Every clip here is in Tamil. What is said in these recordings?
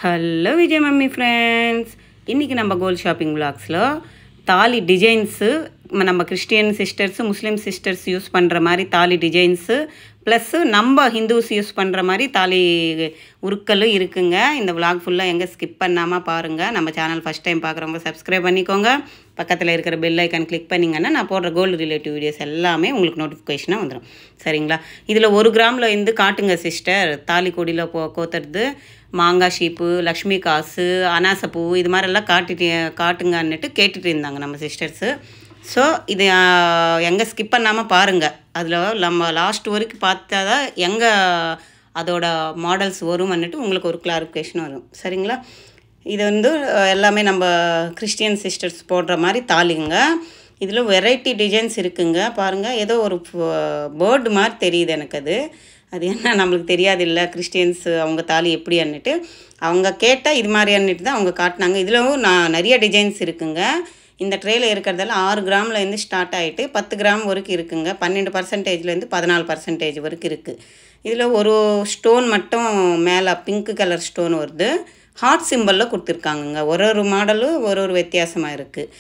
ஹலோ விஜய் மம்மி ஃப்ரெண்ட்ஸ், இன்றைக்கி நம்ம கோல்ட் ஷாப்பிங் விலாக்ஸில் தாலி டிசைன்ஸு நம்ம கிறிஸ்டியன் சிஸ்டர்ஸு முஸ்லீம் சிஸ்டர்ஸ் யூஸ் பண்ணுற மாதிரி தாலி டிசைன்ஸு ப்ளஸ்ஸு நம்ம ஹிந்துஸ் யூஸ் பண்ணுற மாதிரி தாலி உருக்களும் இருக்குங்க. இந்த விலாக் ஃபுல்லாக எங்கே ஸ்கிப் பண்ணாமல் பாருங்கள். நம்ம சேனல் ஃபஸ்ட் டைம் பார்க்குறவங்க சப்ஸ்கிரைப் பண்ணிக்கோங்க. பக்கத்தில் இருக்கிற பெல் ஐக்கான் கிளிக் பண்ணிங்கன்னா நான் போடுற கோல்டு ரிலேட்டிவ் வீடியோஸ் எல்லாமே உங்களுக்கு நோட்டிஃபிகேஷனாக வந்துடும். சரிங்களா? இதில் 1 கிராமில் இருந்து காட்டுங்க சிஸ்டர். தாலி கொடியில் கோத்துறது மாங்காய் ஷீப்பு, லக்ஷ்மி காசு, அனாசப்பூ இது மாதிரிலாம் காட்டுங்கன்னுட்டு கேட்டுட்டு இருந்தாங்க நம்ம சிஸ்டர்ஸு. ஸோ இது எங்கே ஸ்கிப் பண்ணாமல் பாருங்கள். அதில் நம்ம லாஸ்ட் வரைக்கும் பார்த்தா தான் எங்கே அதோட மாடல்ஸ் வரும்னுட்டு உங்களுக்கு ஒரு கிளாரிஃபிகேஷன் வரும். சரிங்களா? இது வந்து எல்லாமே நம்ம கிறிஸ்டியன் சிஸ்டர்ஸ் போடுற மாதிரி தாலிங்க. இதில் வெரைட்டி டிசைன்ஸ் இருக்குங்க. பாருங்கள், ஏதோ ஒரு பேர்டு மாதிரி தெரியுது எனக்கு. அது என்ன நம்மளுக்கு தெரியாது இல்லை, கிறிஸ்டியன்ஸ் அவங்க தாலி எப்படி அன்னுட்டு அவங்க கேட்டால் இது மாதிரி அன்னுட்டு தான் அவங்க காட்டினாங்க. இதில் நிறைய டிசைன்ஸ் இருக்குங்க. இந்த ட்ரேயில் இருக்கிறதெல்லாம் 6 கிராம்லேருந்து ஸ்டார்ட் ஆகிட்டு 10 கிராம் வரைக்கும் இருக்குங்க. 12%லேருந்து 14% வரைக்கும் இருக்குது. இதில் ஒரு ஸ்டோன் மட்டும் மேலே பிங்க் கலர் ஸ்டோன் வருது. ஹார்ட் சிம்பிளில் கொடுத்துருக்காங்கங்க. ஒரு மாடலும் ஒரு வித்தியாசமாக இருக்குது.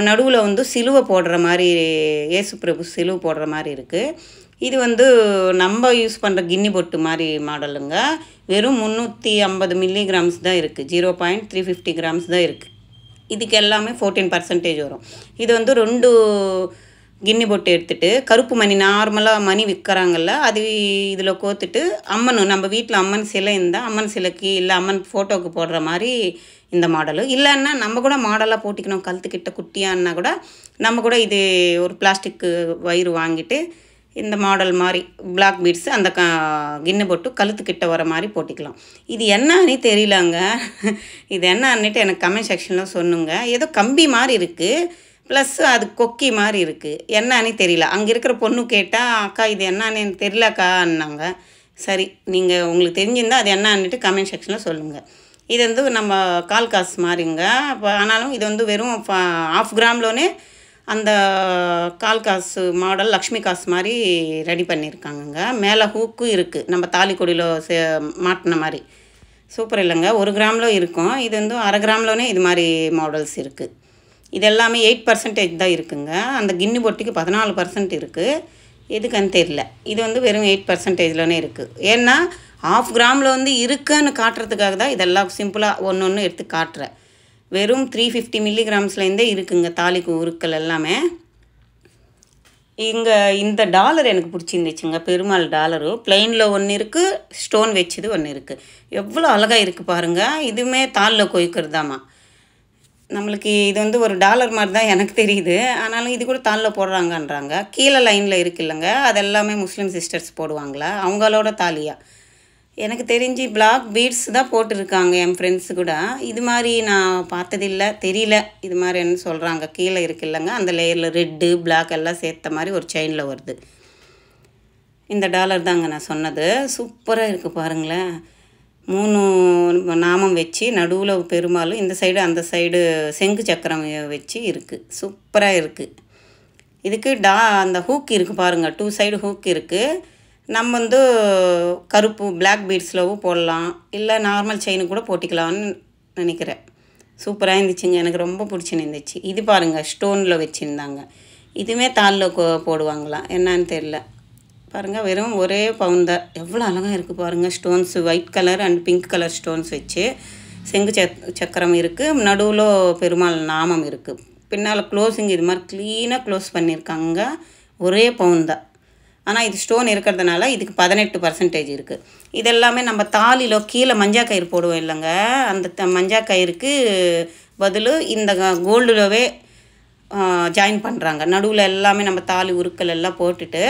நடுவில் வந்து சிலுவை போடுற மாதிரி, ஏசு பிரபு சிலுவை போடுற மாதிரி இருக்குது. இது வந்து நம்ம யூஸ் பண்ணுற கின்னி பொட்டு மாதிரி மாடலுங்க. வெறும் 350 மில்லிகிராம்ஸ் தான் இருக்குது. 0.350 கிராம்ஸ் தான் இருக்குது. இதுக்கு எல்லாமே 14% வரும். இது வந்து 2 கின்னி பொட்டு எடுத்துகிட்டு கருப்பு மணி, நார்மலாக மணி விற்கிறாங்கல்ல, அது இதில் கோத்துட்டு அம்மன், நம்ம வீட்டில் அம்மன் சிலை இருந்தால் அம்மன் சிலைக்கு இல்லை அம்மன் ஃபோட்டோவுக்கு போடுற மாதிரி இந்த மாடலு. இல்லைன்னா நம்ம கூட மாடலாக போட்டிக்கணும், கழுத்துக்கிட்ட குட்டியான்னா கூட நம்ம கூட இது ஒரு பிளாஸ்டிக்கு வயிறு வாங்கிட்டு இந்த மாடல் மாதிரி பிளாக் பீட்ஸு அந்த கின்னு போட்டு கழுத்துக்கிட்ட வர மாதிரி போட்டிக்கலாம். இது என்னன்னு தெரியலங்க. இது என்னன்னுட்டு எனக்கு கமெண்ட் செக்ஷனில் சொன்னுங்க. ஏதோ கம்பி மாதிரி இருக்குது, ப்ளஸ் அது கொக்கி மாதிரி இருக்குது. என்னன்னு தெரியல. அங்கே இருக்கிற பொண்ணு கேட்டால், அக்கா இது என்னன்னு எனக்கு தெரியலக்கான்னாங்க. சரி, நீங்கள் உங்களுக்கு தெரிஞ்சிருந்தால் அது என்னன்னுட்டு கமெண்ட் செக்ஷனில் சொல்லுங்கள். இது வந்து நம்ம கால் காசு மாதிரிங்க. ஆனாலும் இது வந்து வெறும் 1/2 கிராம்லோனே அந்த கால் காசு மாடல் லக்ஷ்மி காசு மாதிரி ரெடி பண்ணியிருக்காங்கங்க. மேலே ஹூக்கும் இருக்குது, நம்ம தாலி கொடியில் மாட்டின மாதிரி. சூப்பர் இல்லைங்க. 1 கிராமில் இருக்கும். இது வந்து 1/2 கிராம்லோனே இது மாதிரி மாடல்ஸ் இருக்குது. இது எல்லாமே 8% தான் இருக்குங்க. அந்த கின்னி பொட்டிக்கு 14% இருக்குது. எதுக்குன்னு தெரியல. இது வந்து வெறும் 8%லோனே இருக்குது. ஏன்னா 1/2 கிராமில் வந்து இருக்குன்னு காட்டுறதுக்காக தான் இதெல்லாம் சிம்பிளாக ஒன்று எடுத்து காட்டுறேன். வெறும் 350 மில்லிகிராம்ஸ்லேருந்தே இருக்குங்க தாலிக்கு உருக்கள் எல்லாமே. இங்கே இந்த டாலர் எனக்கு பிடிச்சிருந்துச்சுங்க. பெருமாள் டாலரு பிளெயினில் ஒன்று இருக்குது, ஸ்டோன் வச்சது ஒன்று இருக்குது. எவ்வளோ அழகாக இருக்குது பாருங்கள். இதுவுமே தாலில் கொய்க்கிறதாமா. நம்மளுக்கு இது வந்து ஒரு டாலர் மாதிரி தான் எனக்கு தெரியுது. ஆனாலும் இது கூட தாலில் போடுறாங்கன்றாங்க. கீழே லைனில் இருக்குது இல்லைங்க, அது எல்லாமே முஸ்லீம் சிஸ்டர்ஸ் போடுவாங்களா, அவங்களோட தாலியா. எனக்கு தெரிஞ்சு பிளாக் பீட்ஸ் தான் போட்டிருக்காங்க என் ஃப்ரெண்ட்ஸு கூட. இது மாதிரி நான் பார்த்ததில்லை, தெரியல. இது மாதிரி என்ன சொல்கிறாங்க. கீழே இருக்கு இல்லைங்க, அந்த லேயரில் ரெட்டு பிளாக் எல்லாம் சேர்த்த மாதிரி ஒரு செயினில் வருது. இந்த டாலர் தாங்க நான் சொன்னது. சூப்பராக இருக்குது பாருங்களேன். 3 நாமம் வச்சு நடுவில் பெருமாளும், இந்த சைடு அந்த சைடு செங்கு சக்கரம் வச்சு இருக்குது. சூப்பராக இருக்குது. இதுக்கு அந்த ஹூக் இருக்குது பாருங்கள். 2 சைடு ஹூக் இருக்குது. நம்ம வந்து கருப்பு பிளாக் பீட்ஸ்லவும் போடலாம், இல்லை நார்மல் செயின் கூட போட்டிக்கலாம்னு நினைக்கிறேன். சூப்பராக இருந்துச்சுங்க. எனக்கு ரொம்ப பிடிச்சிருந்துச்சு. இது பாருங்கள், ஸ்டோனில் வச்சுருந்தாங்க. இதுவுமே தாலில் போடுவாங்களாம், என்னன்னு தெரில. பாருங்கள், வெறும் ஒரே பவுன் தான். எவ்வளோ அழகாக இருக்குது பாருங்கள். Stones white colour and pink colour stones வச்சு செங்கு சக்கரம் இருக்குது. நடுவில் பெருமாள் நாமம் இருக்குது. பின்னால் க்ளோஸிங் இது மாதிரி க்ளீனாக க்ளோஸ் பண்ணியிருக்காங்க. ஒரே பவுன் தான். ஆனால் இது ஸ்டோன் இருக்கிறதுனால இதுக்கு 18% இருக்குது. இதெல்லாமே நம்ம தாலியில் கீழே மஞ்சா கயிறு போடுவோம் இல்லைங்க, அந்த மஞ்சா கயிறுக்கு பதில் இந்த கோல்டுலவே ஜாயின் பண்ணுறாங்க. நடுவில் எல்லாமே நம்ம தாலி உருக்கள் எல்லாம் போட்டுட்டு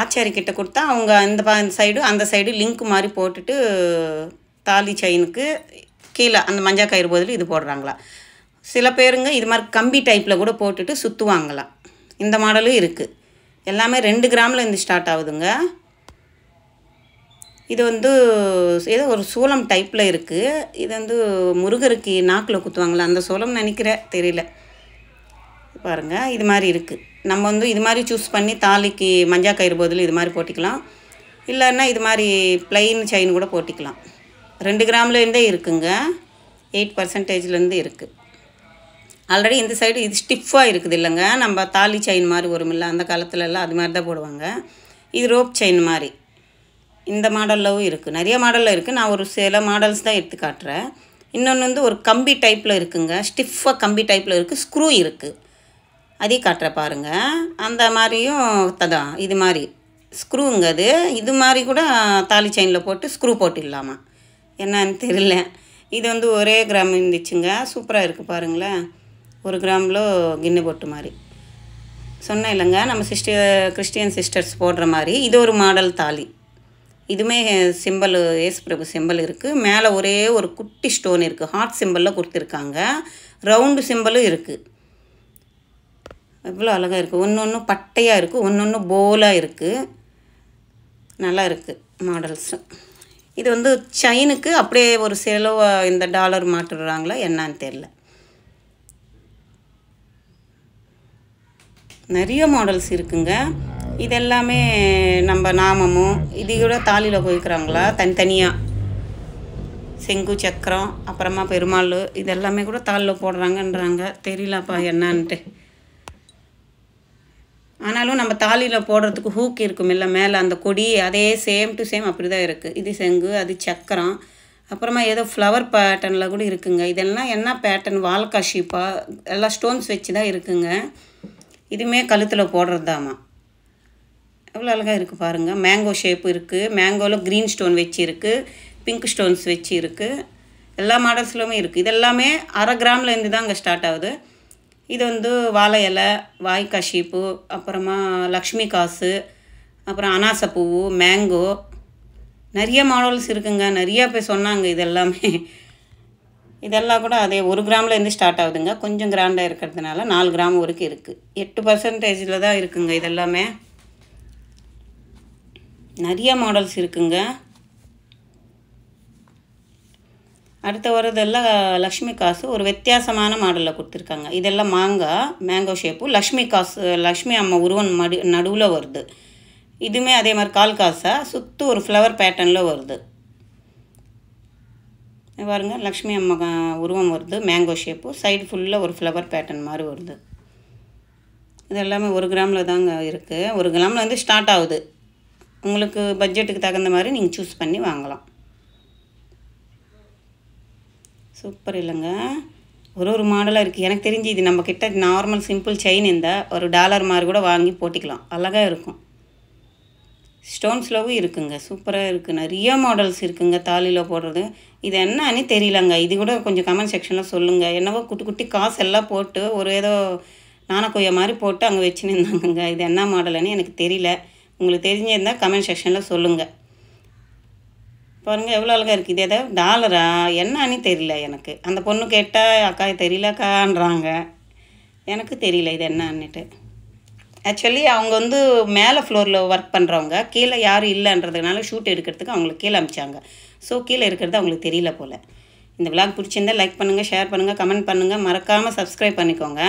ஆச்சாரிக்கிட்ட கொடுத்தா அவங்க இந்த சைடு அந்த சைடு லிங்க் மாதிரி போட்டுட்டு தாலி செயினுக்கு கீழே அந்த மஞ்சா கயிறு பதில் இது போடுறாங்களா. சில பேருங்க இது மாதிரி கம்பி டைப்பில் கூட போட்டுட்டு சுற்றுவாங்களாம். இந்த மாடலும் இருக்குது. எல்லாமே 2 கிராமில் இருந்து ஸ்டார்ட் ஆகுதுங்க. இது வந்து ஏதோ ஒரு சூளம் டைப்பில் இருக்குது. இது வந்து முருகருக்கு நாக்கில் குத்துவாங்களா, அந்த சூளம் நினைக்கிறேன், தெரியல. பாருங்கள், இது மாதிரி இருக்குது. நம்ம வந்து இது மாதிரி சூஸ் பண்ணி தாலிக்கு மஞ்சா கயிறு பதில் இது மாதிரி போட்டிக்கலாம். இல்லைன்னா இது மாதிரி ப்ளைன் செயின் கூட போட்டிக்கலாம். 2 கிராம்லேருந்தே இருக்குங்க. 8% இருக்குது. ஆல்ரெடி இந்த சைடு இது ஸ்டிஃபாக இருக்குது இல்லைங்க. நம்ம தாலி செயின் மாதிரி வருமில்ல, அந்த காலத்துலலாம் அது மாதிரி தான் போடுவாங்க. இது ரோப் செயின் மாதிரி இந்த மாடலில் இருக்குது. நிறைய மாடலில் இருக்குது. நான் ஒரு சில மாடல்ஸ் தான் எடுத்து காட்டுறேன். இன்னொன்று ஒரு கம்பி டைப்பில் இருக்குங்க. ஸ்டிஃபாக கம்பி டைப்பில் இருக்குது. ஸ்க்ரூ இருக்குது. அதையும் காட்டுற பாருங்கள். அந்த மாதிரியும் தான் இது மாதிரி ஸ்க்ரூங்க. இது மாதிரி கூட தாலி செயினில் போட்டு ஸ்க்ரூ போட்டுடலாமா என்னன்னு தெரியல. இது ஒரே கிராம் இருந்துச்சுங்க. சூப்பராக இருக்குது பாருங்களேன். 1 கிராமில் கிண்ணு போட்டு மாதிரி சொன்னேன் இல்லைங்க. நம்ம கிறிஸ்டியன் சிஸ்டர்ஸ் போடுற மாதிரி இது ஒரு மாடல் தாலி. இதுவுமே சிம்பிள் ஏசு பிரபு சிம்பிள் இருக்குது. மேலே ஒரே ஒரு குட்டி ஸ்டோன் இருக்குது. ஹார்ட் சிம்பிளில் கொடுத்துருக்காங்க. ரவுண்டு சிம்பிளும் இருக்குது. எவ்வளோ அழகாக இருக்குது. ஒன்று பட்டையாக இருக்குது, ஒன்று போலாக இருக்குது. நல்லா இருக்குது மாடல்ஸு. இது செயினுக்கு அப்படியே ஒரு செலவு இந்த டாலர் மாட்டுறாங்களா என்னன்னு தெரில. நிறைய மாடல்ஸ் இருக்குங்க. இது எல்லாமே நம்ம நாமமும் இது கூட தாலியில் போய்க்கிறாங்களா தனித்தனியாக செங்கு சக்கரம் அப்புறமா பெருமாள் இது எல்லாமே கூட தாலியில் போடுறாங்கன்றாங்க. தெரியலப்பா என்னான்ட்டு. ஆனாலும் நம்ம தாலியில் போடுறதுக்கு ஹூக் இருக்கும் இல்லை மேலே அந்த கொடி அதே சேம் டு சேம் அப்படி தான் இருக்குது. இது செங்கு, அது சக்கரம், அப்புறமா ஏதோ ஃப்ளவர் பேட்டர்னில் கூட இருக்குங்க. இதெல்லாம் என்ன பேட்டர்ன் வால்காய் ஷீப்பாக எல்லாம் ஸ்டோன்ஸ் வச்சு தான் இருக்குங்க. இதுவுமே கழுத்தில் போடுறது தாம்மா. எவ்வளோ அழகாக இருக்குது பாருங்கள். மேங்கோ ஷேப்பு இருக்குது. மேங்கோவில் க்ரீன் ஸ்டோன் வச்சு இருக்குது, பிங்க் ஸ்டோன்ஸ் வச்சு இருக்குது. எல்லா மாடல்ஸ்லுமே இருக்குது. இதெல்லாமே 1/2 கிராம்லேருந்து தான் அங்கே ஸ்டார்ட் ஆகுது. இது வாழை இலை, வாய்க்காய் ஷீப்பு, அப்புறமா லக்ஷ்மி காசு, அப்புறம் அனாசப்பூவு, மேங்கோ, நிறைய மாடல்ஸ் இருக்குங்க. நிறையா பேர் சொன்னாங்க இதெல்லாமே. இதெல்லாம் கூட அதே 1 கிராம்லேருந்து ஸ்டார்ட் ஆகுதுங்க. கொஞ்சம் கிராண்டாக இருக்கிறதுனால 4 கிராம் வரைக்கும் இருக்குது. 8% தான் இருக்குங்க. இதெல்லாமே நிறைய மாடல்ஸ் இருக்குங்க. அடுத்து வரதெல்லாம் லக்ஷ்மி காசு ஒரு வித்தியாசமான மாடலில் கொடுத்துருக்காங்க. இதெல்லாம் மேங்கோ ஷேப்பு. லக்ஷ்மி காசு லக்ஷ்மி அம்மா உருவம் நடுவில் வருது. இதுவுமே அதே மாதிரி கால் காசாக சுற்றி ஒரு ஃப்ளவர் பேட்டர்னில் வருது பாருங்க. லக்ஷ்மி அம்மா உருவம் வருது. மேங்கோ ஷேப்பு சைடு ஃபுல்லாக ஒரு ஃப்ளவர் பேட்டர்ன் மாதிரி வருது. இது எல்லாமே 1 கிராமில் தாங்க இருக்குது. 1 கிராமில் ஸ்டார்ட் ஆகுது. உங்களுக்கு பட்ஜெட்டுக்கு தகுந்த மாதிரி நீங்கள் சூஸ் பண்ணி வாங்கலாம். சூப்பர் இல்லைங்க. ஒரு மாடலாக இருக்குது. எனக்கு தெரிஞ்சு இது நம்மக்கிட்ட நார்மல் சிம்பிள் செயின் இருந்தால் ஒரு டாலர் மாதிரி கூட வாங்கி போட்டிக்கலாம். அழகாக இருக்கும். ஸ்டோன்ஸ்லவும் இருக்குங்க. சூப்பராக இருக்குது. நிறைய மாடல்ஸ் இருக்குங்க தாலியில் போடுறது. இது என்னன்னு தெரியலங்க. இது கூட கொஞ்சம் கமெண்ட் செக்ஷனில் சொல்லுங்கள். என்னவோ குட்டி குட்டி காசு எல்லாம் போட்டு ஒரு ஏதோ நாணக்கொய்யா மாதிரி போட்டு அங்கே வச்சுன்னு இருந்தாங்கங்க. இது என்ன மாடல்னு எனக்கு தெரியல. உங்களுக்கு தெரிஞ்சிருந்தால் கமெண்ட் செக்ஷனில் சொல்லுங்கள். பாருங்கள் எவ்வளோ அழகாக இருக்குது. இது ஏதாவது டாலரா என்னன்னு தெரியல எனக்கு. அந்த பொண்ணு கேட்டால் அக்கா தெரியலக்கான்றாங்க. எனக்கு தெரியல இது என்னன்னுட்டு. ஆக்சுவலி அவங்க மேலே ஃப்ளோரில் ஒர்க் பண்ணுறவங்க, கீழே யாரும் இல்லைன்றதுனால ஷூட் எடுக்கிறதுக்கு அவங்களுக்கு கீழே அனுப்பிச்சாங்க. ஸோ கீழே இருக்கிறது அவங்களுக்கு தெரியல போல். இந்த விளாக் பிடிச்சிருந்தால் லைக் பண்ணுங்கள், ஷேர் பண்ணுங்கள், கமெண்ட் பண்ணுங்கள். மறக்காமல் சப்ஸ்கிரைப் பண்ணிக்கோங்க.